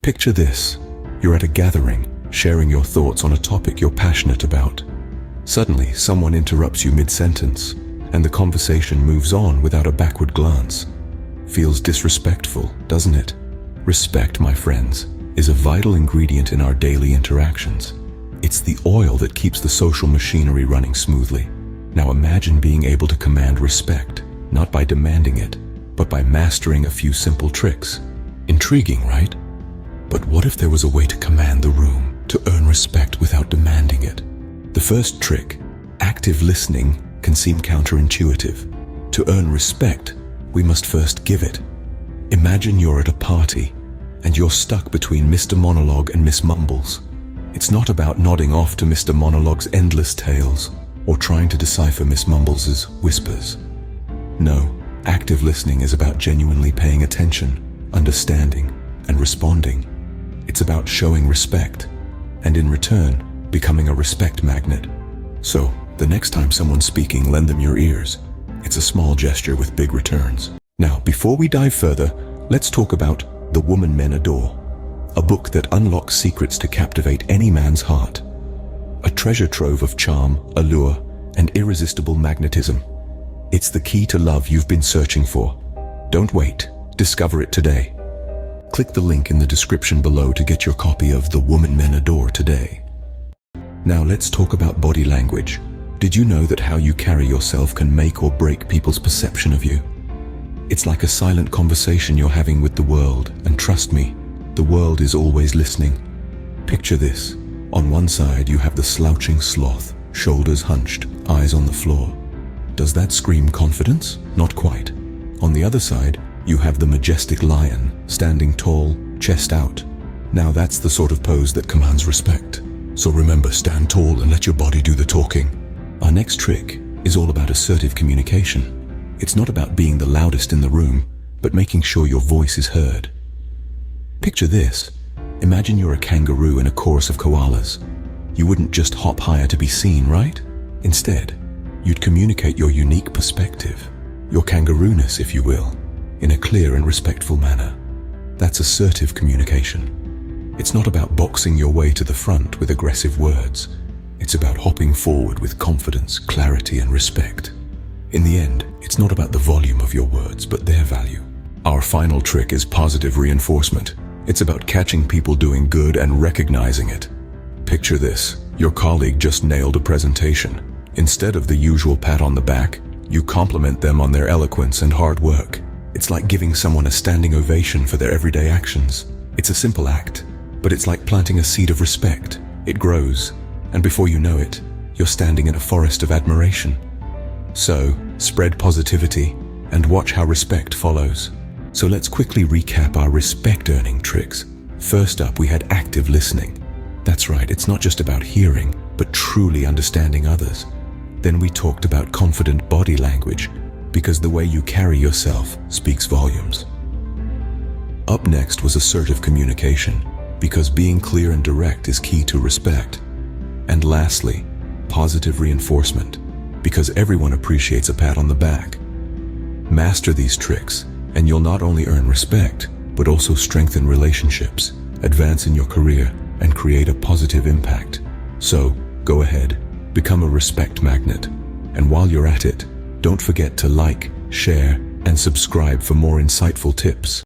Picture this. You're at a gathering, sharing your thoughts on a topic you're passionate about. Suddenly, someone interrupts you mid-sentence, and the conversation moves on without a backward glance. Feels disrespectful, doesn't it? Respect, my friends, is a vital ingredient in our daily interactions. It's the oil that keeps the social machinery running smoothly. Now imagine being able to command respect, not by demanding it, but by mastering a few simple tricks. Intriguing, right? But what if there was a way to command the room, to earn respect without demanding it? The first trick, active listening, can seem counterintuitive. To earn respect, we must first give it. Imagine you're at a party, and you're stuck between Mr. Monologue and Miss Mumbles. It's not about nodding off to Mr. Monologue's endless tales, or trying to decipher Miss Mumbles' whispers. No, active listening is about genuinely paying attention, understanding, and responding. It's about showing respect, and in return, becoming a respect magnet. So, the next time someone's speaking, lend them your ears. It's a small gesture with big returns. Now, before we dive further, let's talk about The Woman Men Adore, a book that unlocks secrets to captivate any man's heart. A treasure trove of charm, allure, and irresistible magnetism. It's the key to love you've been searching for. Don't wait. Discover it today. Click the link in the description below to get your copy of The Woman Men Adore today. Now let's talk about body language. Did you know that how you carry yourself can make or break people's perception of you? It's like a silent conversation you're having with the world, and trust me, the world is always listening. Picture this. On one side, you have the slouching sloth, shoulders hunched, eyes on the floor. Does that scream confidence? Not quite. On the other side, you have the majestic lion, standing tall, chest out. Now that's the sort of pose that commands respect. So remember, stand tall and let your body do the talking. Our next trick is all about assertive communication. It's not about being the loudest in the room, but making sure your voice is heard. Picture this. Imagine you're a kangaroo in a chorus of koalas. You wouldn't just hop higher to be seen, right? Instead, you'd communicate your unique perspective, your kangaroo-ness, if you will, in a clear and respectful manner. That's assertive communication. It's not about boxing your way to the front with aggressive words. It's about hopping forward with confidence, clarity, and respect. In the end, it's not about the volume of your words, but their value. Our final trick is positive reinforcement. It's about catching people doing good and recognizing it. Picture this. Your colleague just nailed a presentation. Instead of the usual pat on the back, you compliment them on their eloquence and hard work. It's like giving someone a standing ovation for their everyday actions. It's a simple act, but it's like planting a seed of respect. It grows, and before you know it, you're standing in a forest of admiration. So, spread positivity and watch how respect follows. So let's quickly recap our respect-earning tricks. First up, we had active listening. That's right, it's not just about hearing, but truly understanding others. Then we talked about confident body language, because the way you carry yourself speaks volumes. Up next was assertive communication, because being clear and direct is key to respect. And lastly, positive reinforcement, because everyone appreciates a pat on the back. Master these tricks, and you'll not only earn respect, but also strengthen relationships, advance in your career, and create a positive impact. So, go ahead, become a respect magnet. And while you're at it, don't forget to like, share, and subscribe for more insightful tips.